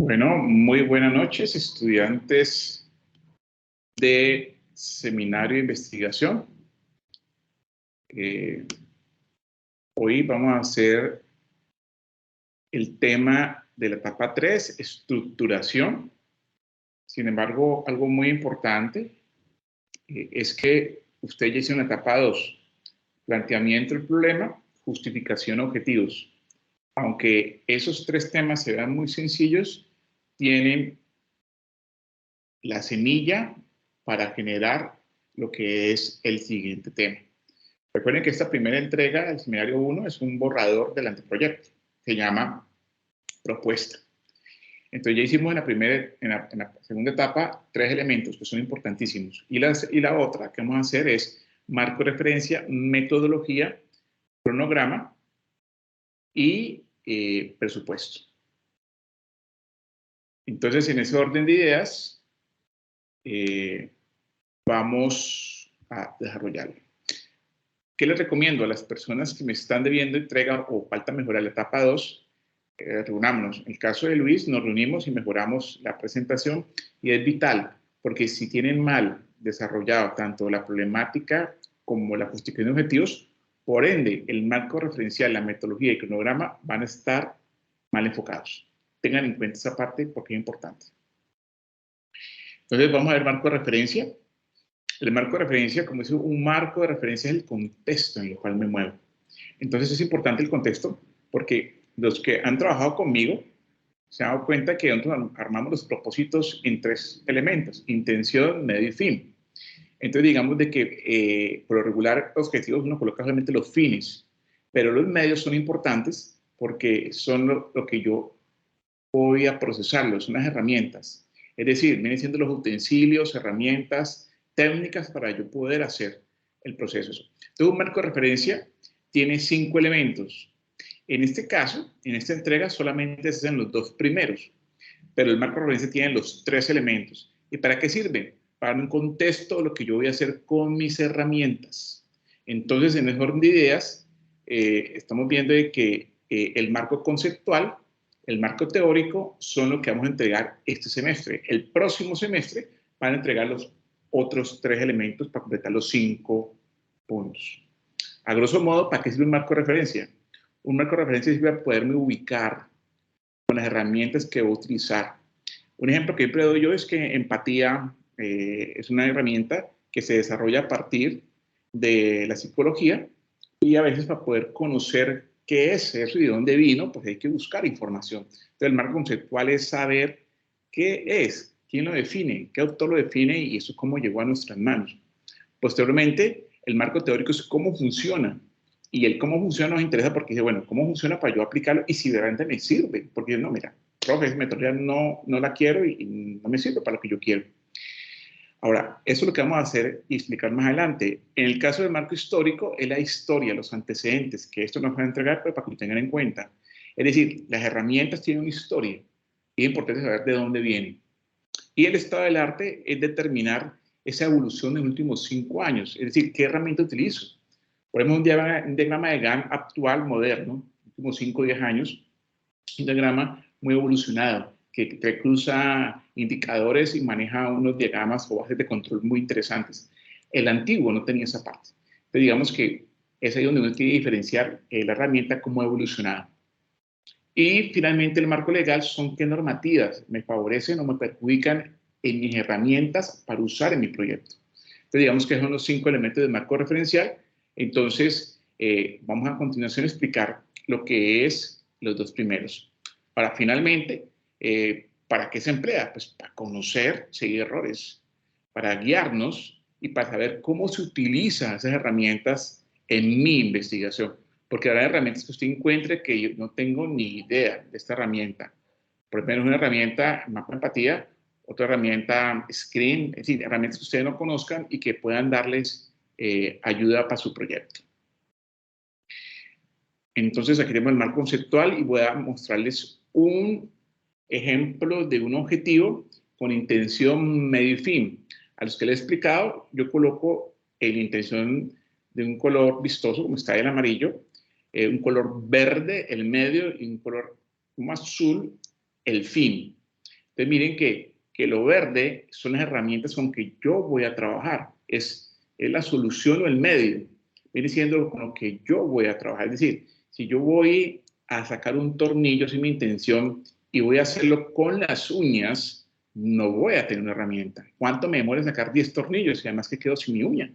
Bueno, muy buenas noches, estudiantes de seminario de investigación. Hoy vamos a hacer el tema de la etapa 3, estructuración. Sin embargo, algo muy importante es que usted ya hizo una etapa 2, planteamiento del problema, justificación, objetivos. Aunque esos tres temas se vean muy sencillos, tienen la semilla para generar lo que es el siguiente tema. Recuerden que esta primera entrega del seminario 1 es un borrador del anteproyecto. Se llama propuesta. Entonces ya hicimos en la segunda etapa 3 elementos que son importantísimos. Y la otra que vamos a hacer es marco de referencia, metodología, cronograma y presupuesto. Entonces, en ese orden de ideas, vamos a desarrollarlo. ¿Qué les recomiendo a las personas que me están debiendo entrega o falta mejorar la etapa 2? Reunámonos. En el caso de Luis, nos reunimos y mejoramos la presentación y es vital, porque si tienen mal desarrollado tanto la problemática como la justificación de objetivos, por ende, el marco referencial, la metodología y el cronograma van a estar mal enfocados. Tengan en cuenta esa parte porque es importante. Entonces, vamos a ver marco de referencia. El marco de referencia, como dice, un marco de referencia es el contexto en el cual me muevo. Entonces es importante el contexto porque los que han trabajado conmigo se han dado cuenta que nosotros armamos los propósitos en 3 elementos: intención, medio y fin. Entonces digamos de que por lo regular objetivos uno coloca solamente los fines, pero los medios son importantes porque son lo que yo voy a procesarlo, son las herramientas. Es decir, vienen siendo los utensilios, herramientas, técnicas para yo poder hacer el proceso. Entonces, un marco de referencia tiene 5 elementos. En este caso, en esta entrega, solamente se hacen los 2 primeros, pero el marco de referencia tiene los 3 elementos. ¿Y para qué sirve? Para un contexto de lo que yo voy a hacer con mis herramientas. Entonces, en el orden de ideas, estamos viendo de que el marco conceptual, el marco teórico son lo que vamos a entregar este semestre. El próximo semestre van a entregar los otros 3 elementos para completar los 5 puntos. A grosso modo, ¿para qué sirve un marco de referencia? Un marco de referencia sirve para poderme ubicar con las herramientas que voy a utilizar. Un ejemplo que siempre doy yo es que empatía es una herramienta que se desarrolla a partir de la psicología y a veces para poder conocer qué es eso y de dónde vino, pues hay que buscar información. Entonces el marco conceptual es saber qué es, quién lo define, qué autor lo define y eso cómo llegó a nuestras manos. Posteriormente, el marco teórico es cómo funciona. Y el cómo funciona nos interesa porque dice, bueno, ¿cómo funciona para yo aplicarlo? Y si realmente me sirve. Porque no, mira, profe, esa metodología no la quiero y no me sirve para lo que yo quiero. Ahora, eso es lo que vamos a hacer y explicar más adelante. En el caso del marco histórico, es la historia, los antecedentes, que esto nos va a entregar, pero para que lo tengan en cuenta. Es decir, las herramientas tienen una historia y es importante saber de dónde vienen. Y el estado del arte es determinar esa evolución en los últimos 5 años, es decir, qué herramienta utilizo. Por ejemplo, un diagrama de Gantt actual, moderno, últimos 5 o 10 años, un diagrama muy evolucionado, que cruza indicadores y maneja unos diagramas o bases de control muy interesantes. El antiguo no tenía esa parte. Entonces, digamos que es ahí donde uno tiene que diferenciar la herramienta como ha evolucionado. Y finalmente el marco legal son qué normativas me favorecen o me perjudican en mis herramientas para usar en mi proyecto. Entonces digamos que son los 5 elementos del marco referencial. Entonces vamos a continuación a explicar lo que es los 2 primeros. Para finalmente, ¿para qué se emplea? Pues para conocer, seguir errores, para guiarnos y para saber cómo se utilizan esas herramientas en mi investigación. Porque habrá herramientas que usted encuentre que yo no tengo ni idea de esta herramienta. Por ejemplo, una herramienta, mapa de empatía, otra herramienta, Screen, es decir, herramientas que ustedes no conozcan y que puedan darles ayuda para su proyecto. Entonces, aquí tenemos el marco conceptual y voy a mostrarles un ejemplo de un objetivo con intención, medio y fin. A los que les he explicado, yo coloco la intención de un color vistoso, como está el amarillo, un color verde, el medio, y un color más azul, el fin. Entonces miren que lo verde son las herramientas con que yo voy a trabajar. Es la solución o el medio. Viene siendo con lo que yo voy a trabajar. Es decir, si yo voy a sacar un tornillo sin mi intención y voy a hacerlo con las uñas, no voy a tener una herramienta. ¿Cuánto me demora sacar 10 tornillos? Y además que quedo sin mi uña.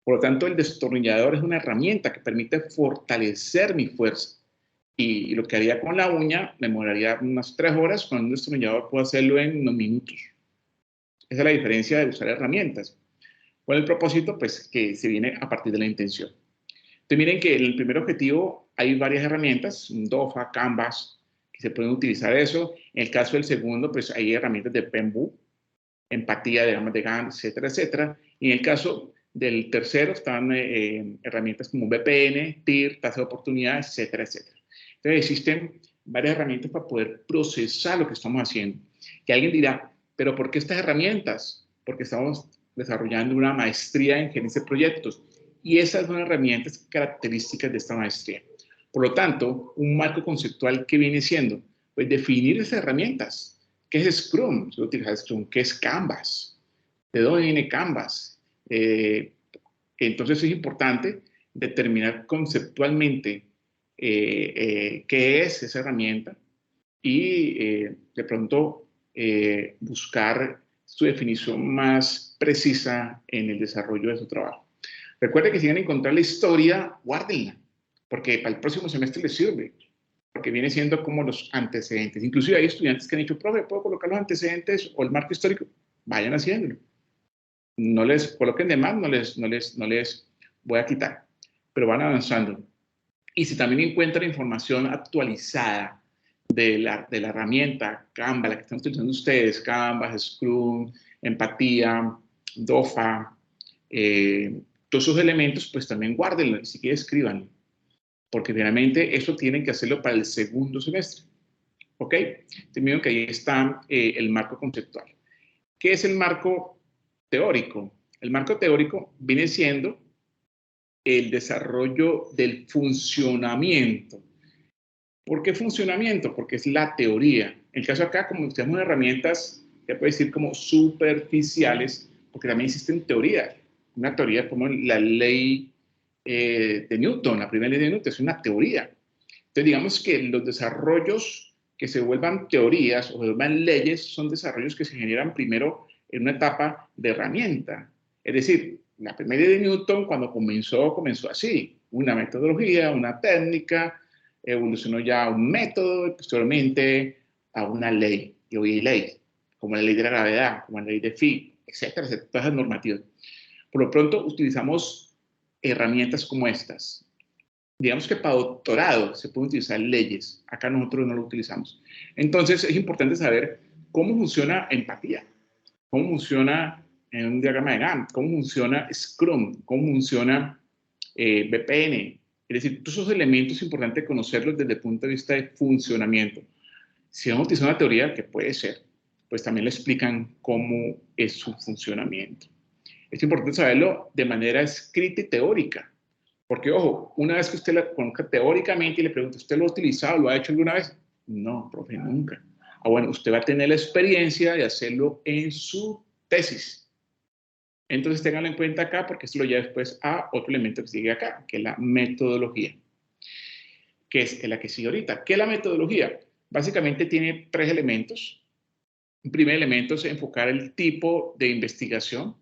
Por lo tanto, el destornillador es una herramienta que permite fortalecer mi fuerza. Y lo que haría con la uña, me demoraría unas 3 horas, con un destornillador puedo hacerlo en unos minutos. Esa es la diferencia de usar herramientas. ¿Cuál es el propósito? Pues que se viene a partir de la intención. Entonces miren que en el primer objetivo hay varias herramientas, DOFA, Canvas, que se pueden utilizar eso. En el caso del segundo, pues hay herramientas de Pembu, empatía, diagramas de Gantt, etcétera, etcétera. Y en el caso del tercero están herramientas como VPN, TIR, tasa de oportunidad, etcétera, etcétera. Entonces existen varias herramientas para poder procesar lo que estamos haciendo. Y alguien dirá, ¿pero por qué estas herramientas? Porque estamos desarrollando una maestría en gerencia de proyectos. Y esas son herramientas características de esta maestría. Por lo tanto, un marco conceptual que viene siendo, pues definir esas herramientas. ¿Qué es Scrum? Se utiliza Scrum. ¿Qué es Canvas? ¿De dónde viene Canvas? Entonces es importante determinar conceptualmente qué es esa herramienta y de pronto buscar su definición más precisa en el desarrollo de su trabajo. Recuerden que si van a encontrar la historia, guárdenla, porque para el próximo semestre les sirve, porque viene siendo como los antecedentes. Inclusive hay estudiantes que han dicho, profe, ¿puedo colocar los antecedentes o el marco histórico? Vayan haciéndolo. No les coloquen de más, no les voy a quitar, pero van avanzando. Y si también encuentran información actualizada de la herramienta Canva, la que están utilizando ustedes, Canvas, Scrum, Empatía, DOFA, todos esos elementos, pues también guárdenlo y si quieren escríbanlo, porque finalmente eso tienen que hacerlo para el segundo semestre. ¿Ok? Termino que ahí está el marco conceptual. ¿Qué es el marco teórico? El marco teórico viene siendo el desarrollo del funcionamiento. ¿Por qué funcionamiento? Porque es la teoría. En el caso acá, como utilizamos herramientas, se puede decir como superficiales, porque también existen teorías. Una teoría como la ley de Newton, la primera ley de Newton, es una teoría. Entonces, digamos que los desarrollos que se vuelvan teorías o se vuelvan leyes son desarrollos que se generan primero en una etapa de herramienta. Es decir, la primera ley de Newton, cuando comenzó así, una metodología, una técnica, evolucionó ya a un método y posteriormente a una ley. Y hoy hay ley, como la ley de la gravedad, como la ley de Fick, etcétera, etcétera, todas las normativas. Por lo pronto, utilizamos herramientas como estas. Digamos que para doctorado se pueden utilizar leyes. Acá nosotros no lo utilizamos. Entonces, es importante saber cómo funciona empatía, cómo funciona en un diagrama de Gantt, cómo funciona Scrum, cómo funciona VPN. Es decir, todos esos elementos es importante conocerlos desde el punto de vista de funcionamiento. Si vamos a utilizar una teoría, que puede ser, pues también le explican cómo es su funcionamiento. Es importante saberlo de manera escrita y teórica. Porque, ojo, una vez que usted la conozca teóricamente y le pregunta, ¿usted lo ha utilizado? ¿Lo ha hecho alguna vez? No, profe, nunca. Bueno, usted va a tener la experiencia de hacerlo en su tesis. Entonces, ténganlo en cuenta acá porque esto lo lleva después a otro elemento que sigue acá, que es la metodología, que es la que sigue ahorita. ¿Qué es la metodología? Básicamente tiene 3 elementos. Un primer elemento es enfocar el tipo de investigación,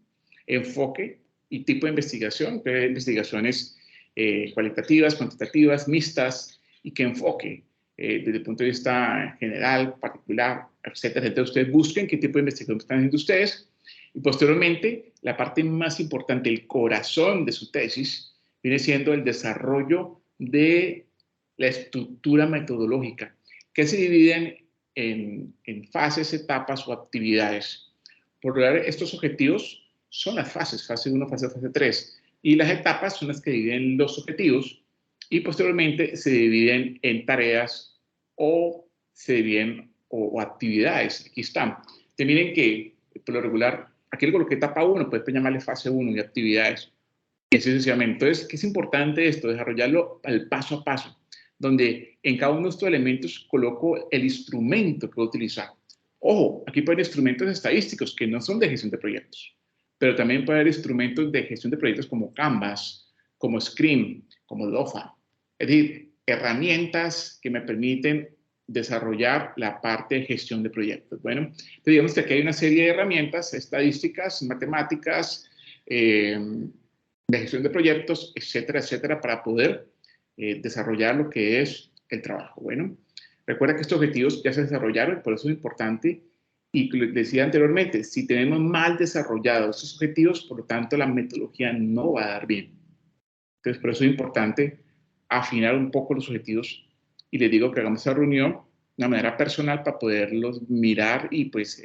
enfoque y tipo de investigación, que es investigaciones cualitativas, cuantitativas, mixtas, y que enfoque desde el punto de vista general, particular, etcétera. Entonces, ustedes busquen qué tipo de investigación están haciendo ustedes, y posteriormente, la parte más importante, el corazón de su tesis, viene siendo el desarrollo de la estructura metodológica, que se dividen en fases, etapas o actividades. Por lo general, estos objetivos son las fases, fase 1, fase 2, fase 3, y las etapas son las que dividen los objetivos y posteriormente se dividen en tareas o se dividen o actividades. Aquí están. Te miren que por lo regular, aquí le coloqué etapa 1, puedes llamarle fase 1 y actividades. Y así sucesivamente. Entonces, ¿qué es importante esto? Desarrollarlo al paso a paso, donde en cada uno de estos elementos coloco el instrumento que voy a utilizar. Ojo, aquí pueden haber instrumentos estadísticos que no son de gestión de proyectos, pero también puede haber instrumentos de gestión de proyectos como Canvas, como Scrum, como DOFA. Es decir, herramientas que me permiten desarrollar la parte de gestión de proyectos. Bueno, entonces digamos que aquí hay una serie de herramientas estadísticas, matemáticas, de gestión de proyectos, etcétera, etcétera, para poder desarrollar lo que es el trabajo. Bueno, recuerda que estos objetivos ya se desarrollaron, por eso es importante, y les decía anteriormente, si tenemos mal desarrollados estos objetivos, por lo tanto, la metodología no va a dar bien. Entonces, por eso es importante afinar un poco los objetivos, y les digo que hagamos esa reunión de una manera personal para poderlos mirar y, pues,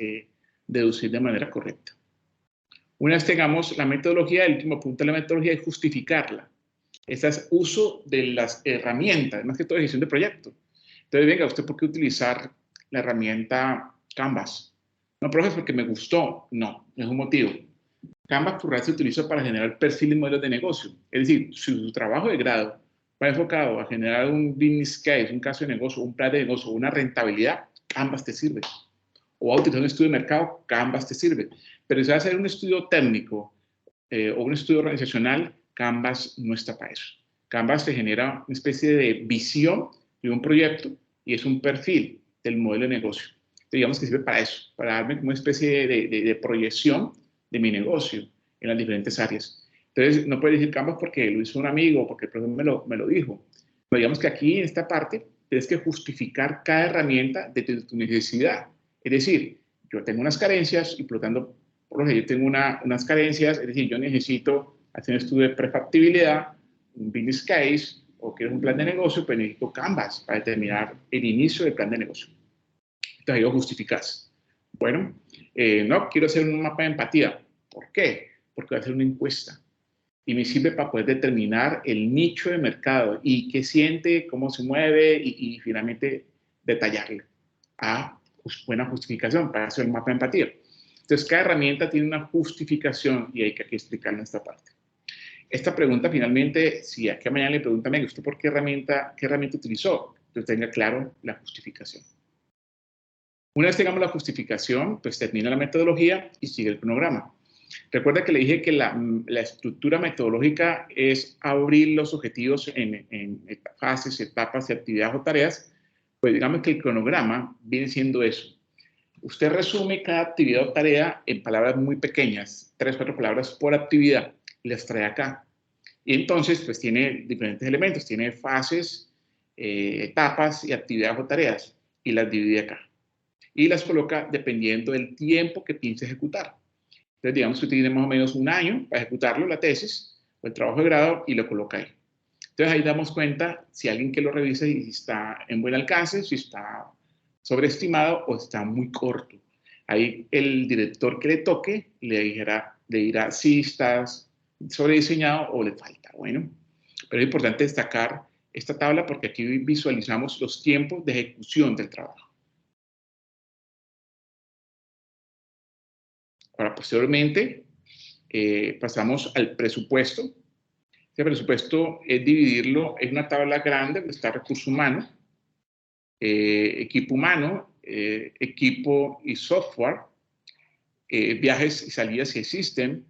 deducir de manera correcta. Una vez tengamos la metodología, el último punto de la metodología es justificarla. Este es uso de las herramientas, más que todo de gestión de proyectos. Entonces, venga, ¿usted por qué utilizar la herramienta Canvas? No, profe, porque me gustó. No, no es un motivo. Canvas por se utiliza para generar perfiles y modelos de negocio. Es decir, si su trabajo de grado va enfocado a generar un business case, un caso de negocio, un plan de negocio, una rentabilidad, Canvas te sirve. O va a utilizar un estudio de mercado, Canvas te sirve. Pero si va a hacer un estudio técnico o un estudio organizacional, Canvas no está para eso. Canvas te genera una especie de visión de un proyecto y es un perfil del modelo de negocio. Entonces, digamos que sirve para eso, para darme una especie de proyección de mi negocio en las diferentes áreas. Entonces, no puedes decir Canvas porque lo hizo un amigo, porque el profesor me lo dijo. Pero digamos que aquí, en esta parte, tienes que justificar cada herramienta desde tu necesidad. Es decir, yo tengo unas carencias y por lo tanto, yo tengo unas carencias, es decir, yo necesito hacer un estudio de prefactibilidad, un business case, o quiero un plan de negocio, pero necesito Canvas para determinar el inicio del plan de negocio. Entonces, ahí lo justificas. Bueno, no, quiero hacer un mapa de empatía. ¿Por qué? Porque voy a hacer una encuesta y me sirve para poder determinar el nicho de mercado y qué siente, cómo se mueve y finalmente detallarle. Buena justificación para hacer un mapa de empatía. Entonces, cada herramienta tiene una justificación y hay que explicarla en esta parte. Esta pregunta, finalmente, si aquí mañana le preguntan, ¿usted por qué herramienta utilizó? Entonces, tenga claro la justificación. Una vez tengamos la justificación, pues termina la metodología y sigue el cronograma. Recuerda que le dije que la estructura metodológica es abrir los objetivos en fases, etapas y actividades o tareas. Pues digamos que el cronograma viene siendo eso. Usted resume cada actividad o tarea en palabras muy pequeñas, 3 o 4 palabras por actividad, y las trae acá. Y entonces, pues tiene diferentes elementos, tiene fases, etapas y actividades o tareas, y las divide acá. Y las coloca dependiendo del tiempo que piense ejecutar. Entonces, digamos que usted tiene más o menos un año para ejecutarlo, la tesis o el trabajo de grado, y lo coloca ahí. Entonces, ahí damos cuenta si alguien que lo revisa y está en buen alcance, si está sobreestimado o está muy corto. Ahí el director que le toque le dirá si está sobrediseñado o le falta. Bueno, pero es importante destacar esta tabla porque aquí visualizamos los tiempos de ejecución del trabajo. Ahora, posteriormente, pasamos al presupuesto. Este presupuesto es dividirlo en una tabla grande donde está recurso humano, equipo humano, equipo y software, viajes y salidas si existen,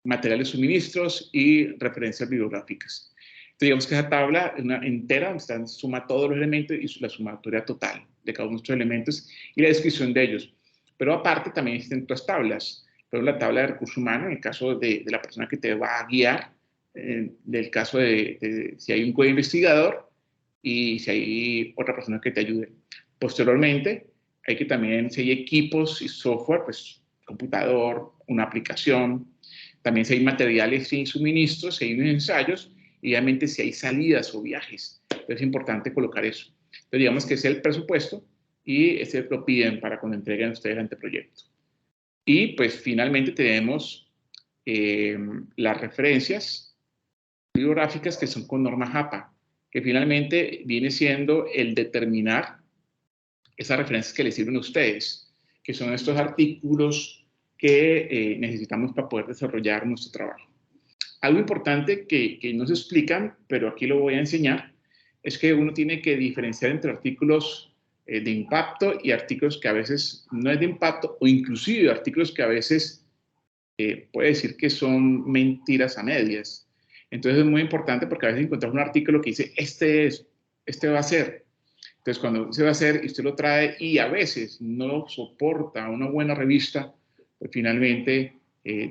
materiales suministros y referencias bibliográficas. Entonces, digamos que esa tabla es una entera donde suma todos los elementos y la sumatoria total de cada uno de estos elementos y la descripción de ellos. Pero aparte también existen otras tablas. Pero la tabla de recursos humanos, en el caso de la persona que te va a guiar, del caso de si hay un co-investigador y si hay otra persona que te ayude. Posteriormente, hay que también, si hay equipos y software, pues computador, una aplicación, también si hay materiales y suministros, si hay unos ensayos, y obviamente si hay salidas o viajes. Entonces es importante colocar eso. Entonces digamos que ese es el presupuesto y ese lo piden para cuando entreguen ustedes el anteproyecto. Y pues finalmente tenemos las referencias bibliográficas que son con norma JAPA, que finalmente viene siendo el determinar esas referencias que les sirven a ustedes, que son estos artículos que necesitamos para poder desarrollar nuestro trabajo. Algo importante que no se explican, pero aquí lo voy a enseñar, es que uno tiene que diferenciar entre artículos de impacto y artículos que a veces no es de impacto, o inclusive artículos que a veces puede decir que son mentiras a medias. Entonces es muy importante porque a veces encontramos un artículo que dice, este va a ser. Entonces cuando se va a hacer y usted lo trae y a veces no lo soporta una buena revista, pues finalmente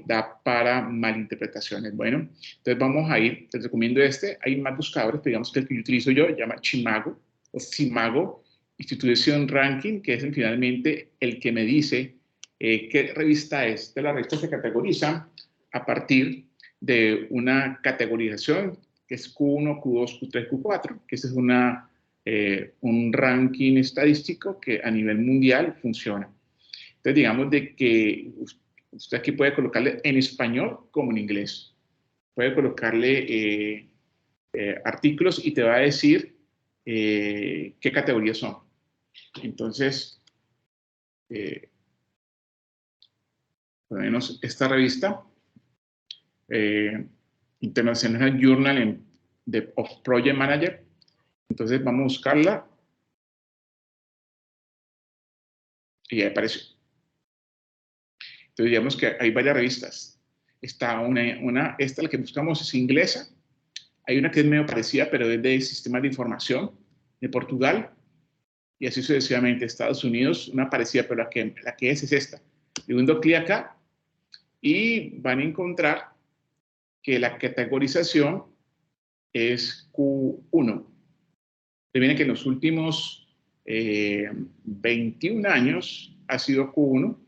da para malinterpretaciones. Bueno, entonces vamos a ir, les recomiendo este, hay más buscadores, pero digamos que el que yo utilizo yo, se llama Chimago o Simago, Institution Ranking, que es finalmente el que me dice qué revista es. De la revista se categoriza a partir de una categorización que es Q1, Q2, Q3, Q4, que ese es un ranking estadístico que a nivel mundial funciona. Entonces, digamos de que usted aquí puede colocarle en español como en inglés. Puede colocarle artículos y te va a decir qué categorías son. Entonces, por lo menos esta revista, International Journal of Project Manager. Entonces vamos a buscarla y ya apareció. Entonces digamos que hay varias revistas. Está esta la que buscamos es inglesa. Hay una que es medio parecida, pero es de sistemas de información de Portugal. Y así sucesivamente. Estados Unidos, una parecida, pero la que es esta. Segundo clic acá y van a encontrar que la categorización es Q1. Miren que en los últimos 21 años ha sido Q1.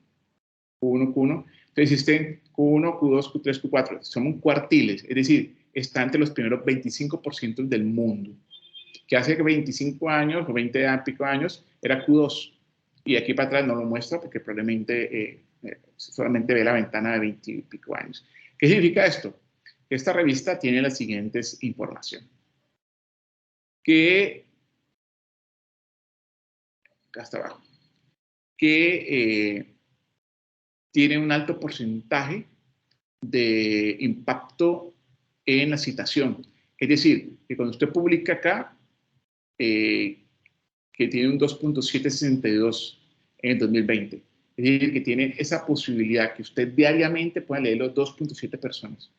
Entonces existen Q1, Q2, Q3, Q4. Son cuartiles, es decir, está entre los primeros 25% del mundo. Que hace 25 años o 20 y pico años era Q2. Y aquí para atrás no lo muestra porque probablemente solamente ve la ventana de 20 y pico años. ¿Qué significa esto? Esta revista tiene las siguientes información. Que, acá hasta abajo, que tiene un alto porcentaje de impacto en la citación. Es decir, que cuando usted publica acá, que tiene un 2.762 en el 2020. Es decir, que tiene esa posibilidad que usted diariamente pueda leerlo 2.7 personas.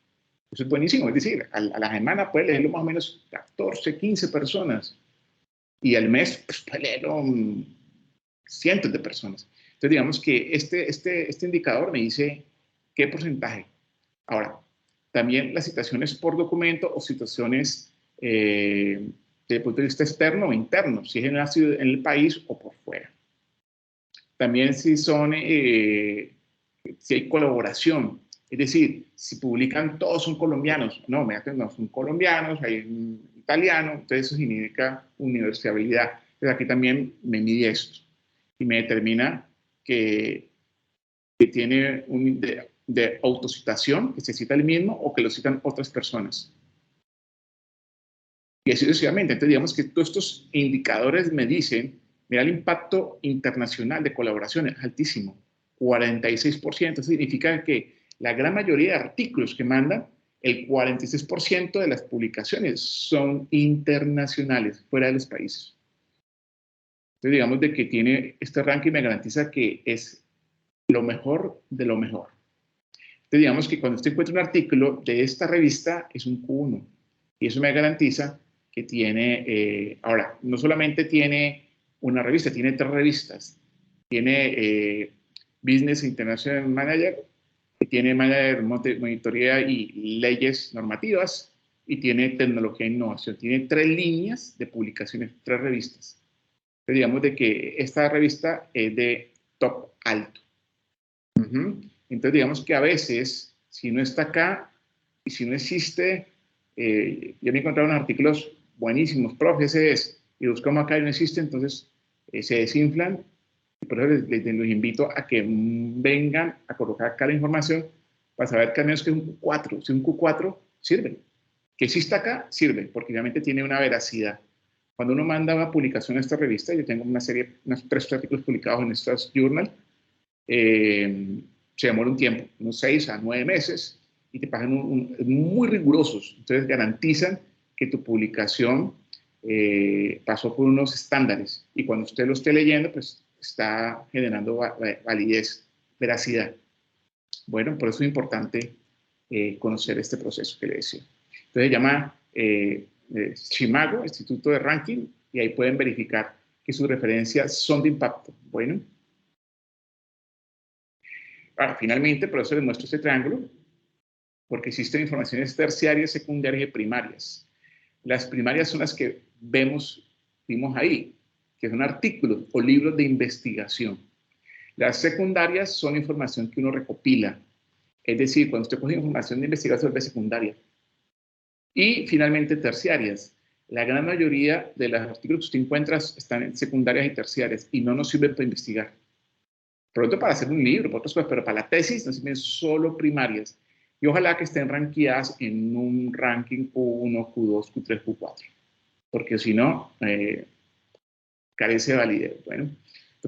Eso es buenísimo. Es decir, a la semana puede leerlo más o menos 14, 15 personas. Y al mes pues, puede leerlo cientos de personas. Entonces, digamos que este indicador me dice qué porcentaje. Ahora, también las citaciones por documento o citaciones desde el punto de vista externo o interno, si es en el país o por fuera. También si hay colaboración, es decir, si publican todos son colombianos, no son colombianos, hay un italiano, entonces eso significa universalidad. Entonces aquí también me mide esto y me determina que tiene de autocitación, que se cita el mismo o que lo citan otras personas. Y así sucesivamente. Entonces, digamos que todos estos indicadores me dicen, mira, el impacto internacional de colaboración es altísimo, 46%. Eso significa que la gran mayoría de artículos que mandan, el 46% de las publicaciones son internacionales, fuera de los países. Entonces, digamos de que tiene este ranking me garantiza que es lo mejor de lo mejor. Entonces, digamos que cuando usted encuentra un artículo de esta revista, es un Q1. Y eso me garantiza que tiene, ahora, no solamente tiene una revista, tiene 3 revistas. Tiene Business International Manager, tiene Manager Monitoría y Leyes Normativas, y tiene Tecnología e Innovación. Tiene 3 líneas de publicaciones, 3 revistas. Entonces, digamos de que esta revista es de top alto. Entonces, digamos que a veces, si no está acá y si no existe, yo me he encontrado unos artículos buenísimos, profe, ese es, y buscamos acá y no existe, entonces se desinflan. Y por eso les invito a que vengan a colocar acá la información para saber que al menos que es un Q4. Si un Q4 sirve. Que exista acá, sirve, porque obviamente tiene una veracidad. Cuando uno manda una publicación a esta revista, yo tengo unos 3 artículos publicados en estas journal, se demora un tiempo, unos 6 a 9 meses, y te pagan muy rigurosos. Entonces garantizan que tu publicación pasó por unos estándares, y cuando usted lo esté leyendo, pues está generando validez, veracidad. Bueno, por eso es importante conocer este proceso que le decía. Entonces se llama Chimago, Instituto de Ranking, y ahí pueden verificar que sus referencias son de impacto. Bueno, ahora, finalmente, por eso les muestro este triángulo, porque existen informaciones terciarias, secundarias y primarias. Las primarias son las que vimos ahí, que son artículos o libros de investigación. Las secundarias son información que uno recopila. Es decir, cuando usted coge información de investigación, es secundaria. Y finalmente, terciarias. La gran mayoría de los artículos que usted encuentra están en secundarias y terciarias y no nos sirven para investigar. Pronto para hacer un libro, para otras cosas, pero para la tesis nos sirven solo primarias. Y ojalá que estén rankeadas en un ranking Q1, Q2, Q3, Q4. Porque si no, carece de validez. Bueno,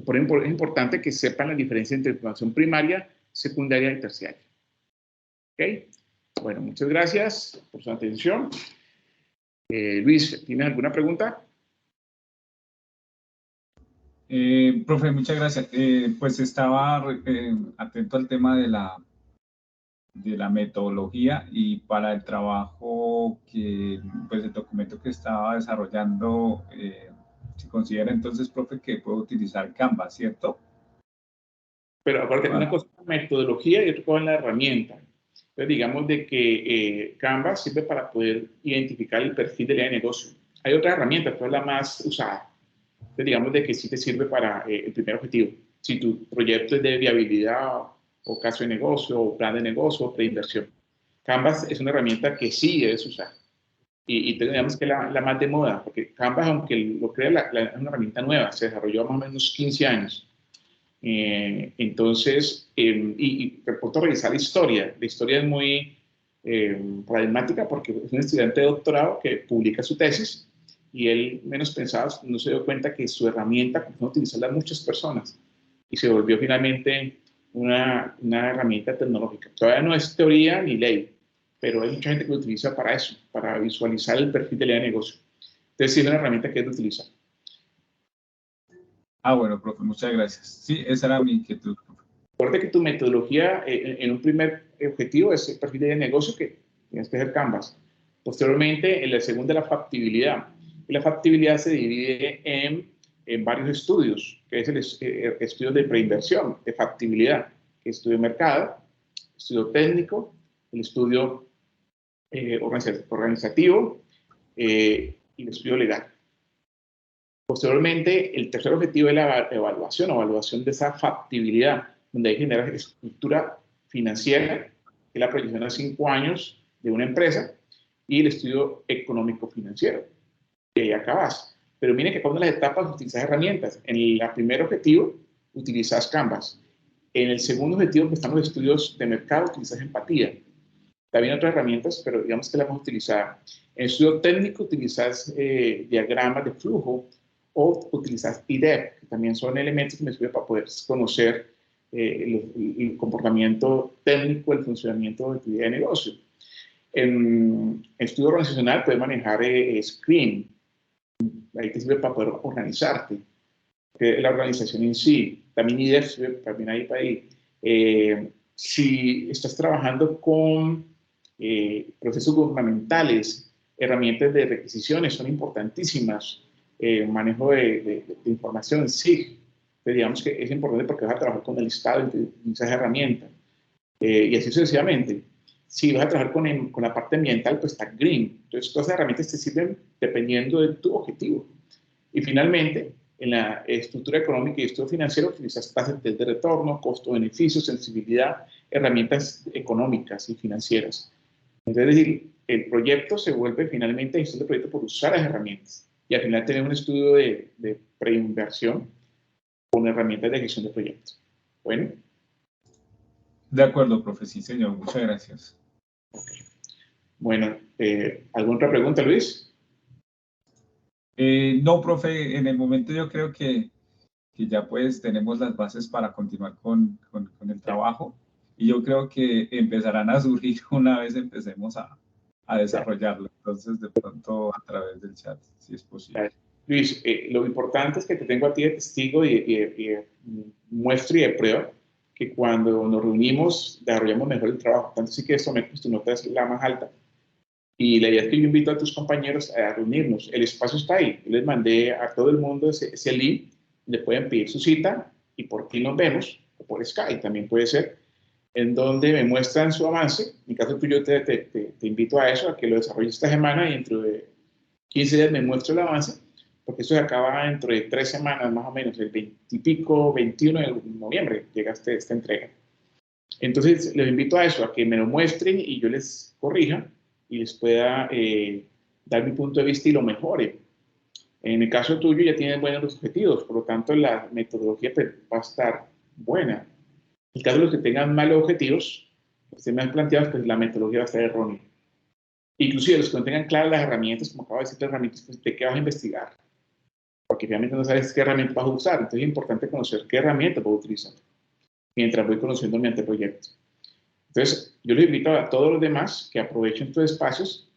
por ejemplo, es importante que sepan la diferencia entre información primaria, secundaria y terciaria. ¿Ok? Bueno, muchas gracias por su atención. Luis, ¿tienes alguna pregunta? Profe, muchas gracias. Pues estaba atento al tema de la metodología, y para el trabajo pues el documento que estaba desarrollando, se considera entonces, profe, que puedo utilizar Canva, ¿cierto? Pero acuérdate que una cosa es la metodología y otra cosa es la herramienta. Entonces, digamos de que Canva sirve para poder identificar el perfil de la de negocio. Hay otra herramienta, pero es la más usada. Entonces, digamos de que sí te sirve para el primer objetivo. Si tu proyecto es de viabilidad o caso de negocio o plan de negocio o preinversión. Canvas es una herramienta que sí debes usar. Y digamos que es la más de moda, porque Canvas, aunque lo crea, es una herramienta nueva, se desarrolló más o menos 15 años. Entonces, y reporto a revisar la historia. La historia es muy paradigmática porque es un estudiante de doctorado que publica su tesis y él, menos pensado, no se dio cuenta que su herramienta comenzó a utilizarla muchas personas y se volvió finalmente una herramienta tecnológica. Todavía no es teoría ni ley, pero hay mucha gente que lo utiliza para eso, para visualizar el perfil de la de negocio. Entonces, sí es una herramienta que es de utilizar. Ah, bueno, profe, muchas gracias. Sí, esa era mi inquietud. Recuerda que tu metodología en un primer objetivo es el perfil de negocio que tienes que hacer Canvas. Posteriormente, en la segunda, la factibilidad. Y la factibilidad se divide en varios estudios, que es el estudio de preinversión, de factibilidad, el estudio de mercado, estudio técnico, el estudio organizativo y el estudio legal. Posteriormente, el tercer objetivo es la evaluación de esa factibilidad, donde hay que generar estructura financiera, que es la proyección a 5 años de una empresa, y el estudio económico-financiero, que ahí acabas. Pero miren que cuando en las etapas utilizas herramientas. En el primer objetivo utilizas Canvas. En el segundo objetivo, que están los estudios de mercado, utilizas empatía. También otras herramientas, pero digamos que las vamos a utilizar. En estudio técnico utilizas diagramas de flujo o utilizas IDEP, que también son elementos que me sirven para poder conocer el comportamiento técnico, el funcionamiento de tu idea de negocio. En estudio organizacional puedes manejar Screen, ahí te sirve para poder organizarte, que es la organización en sí. También IDEP sirve también ahí para ahí. Si estás trabajando con procesos gubernamentales, herramientas de requisiciones son importantísimas, manejo de información, sí, pero digamos que es importante porque vas a trabajar con el Estado y esas herramientas, y así sucesivamente. Si vas a trabajar con la parte ambiental, pues está Green. Entonces, todas esas herramientas te sirven dependiendo de tu objetivo. Y finalmente, en la estructura económica y estudio financiero utilizas tasas de retorno, costo-beneficio, sensibilidad, herramientas económicas y financieras. Entonces, es decir, el proyecto se vuelve finalmente gestión de proyecto por usar las herramientas. Y al final tener un estudio de preinversión con herramientas de gestión de proyectos. Bueno. De acuerdo, profe, sí, señor. Muchas gracias. Okay. Bueno, ¿alguna otra pregunta, Luis? No, profe, en el momento yo creo que ya pues tenemos las bases para continuar con el trabajo, y yo creo que empezarán a surgir una vez empecemos a a desarrollarlo. Entonces, de pronto, a través del chat, si es posible. Luis, lo importante es que te tengo a ti de testigo y muestro y de prueba que cuando nos reunimos desarrollamos mejor el trabajo. Tanto sí que esto tu nota es la más alta. Y la idea es que yo invito a tus compañeros a reunirnos. El espacio está ahí. Yo les mandé a todo el mundo ese link. Le pueden pedir su cita y por ti nos vemos, o por Skype también puede ser, en donde me muestran su avance. En mi caso tuyo te invito a eso, a que lo desarrolles esta semana y dentro de 15 días me muestro el avance, porque eso se acaba dentro de 3 semanas más o menos, el 20 y pico, 21 de noviembre llega esta entrega. Entonces les invito a eso, a que me lo muestren y yo les corrija y les pueda dar mi punto de vista y lo mejore. En el caso tuyo ya tienes buenos objetivos, por lo tanto la metodología va a estar buena. En el caso de los que tengan malos objetivos, ustedes me han planteado, pues la metodología va a estar errónea. Inclusive los que no tengan claras las herramientas, como acabo de decir, las herramientas, pues, ¿de qué vas a investigar? Porque realmente no sabes qué herramienta vas a usar. Entonces es importante conocer qué herramienta voy a utilizar mientras voy conociendo mi anteproyecto. Entonces, yo les invito a todos los demás que aprovechen estos espacios.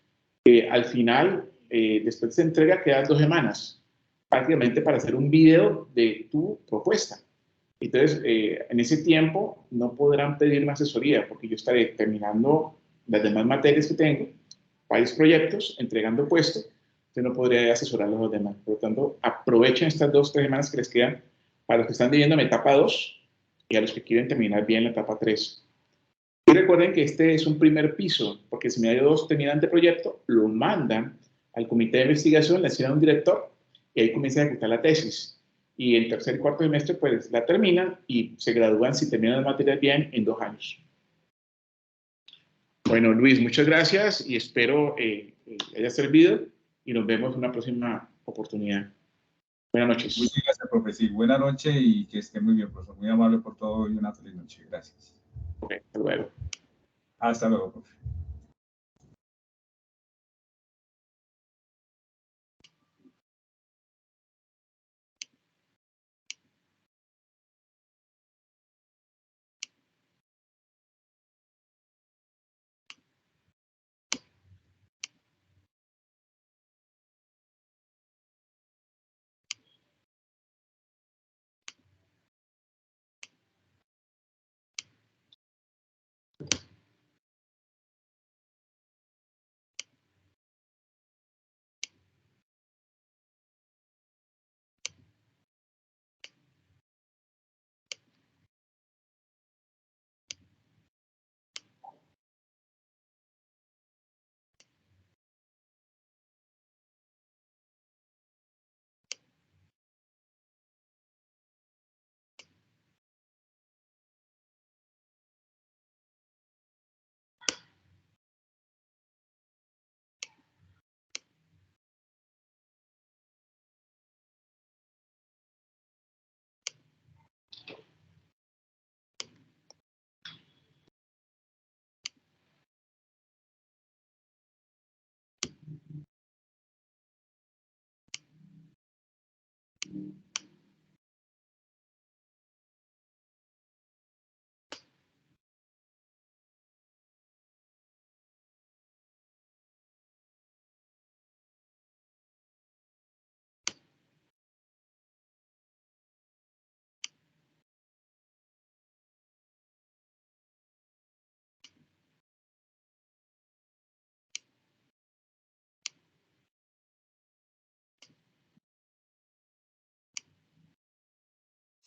Al final, después de esta entrega, quedan 2 semanas prácticamente para hacer un video de tu propuesta. Entonces, en ese tiempo no podrán pedirme asesoría porque yo estaré terminando las demás materias que tengo, varios proyectos, entregando puestos, entonces no podría asesorar a los demás. Por lo tanto, aprovechen estas 2 o 3 semanas que les quedan para los que están viviendo en etapa 2 y a los que quieren terminar bien la etapa 3. Y recuerden que este es un primer piso, porque si me hay 2 terminan de proyecto, lo mandan al comité de investigación, le asignan un director y ahí comienza a ejecutar la tesis. Y en tercer y cuarto semestre, pues la terminan y se gradúan, si terminan las materias bien, en 2 años. Bueno, Luis, muchas gracias y espero haya servido y nos vemos en una próxima oportunidad. Buenas noches. Muchas gracias, profe. Sí, buena noche y que esté muy bien, profesor. Muy amable por todo y una feliz noche. Gracias. Ok, hasta luego. Hasta luego, profe.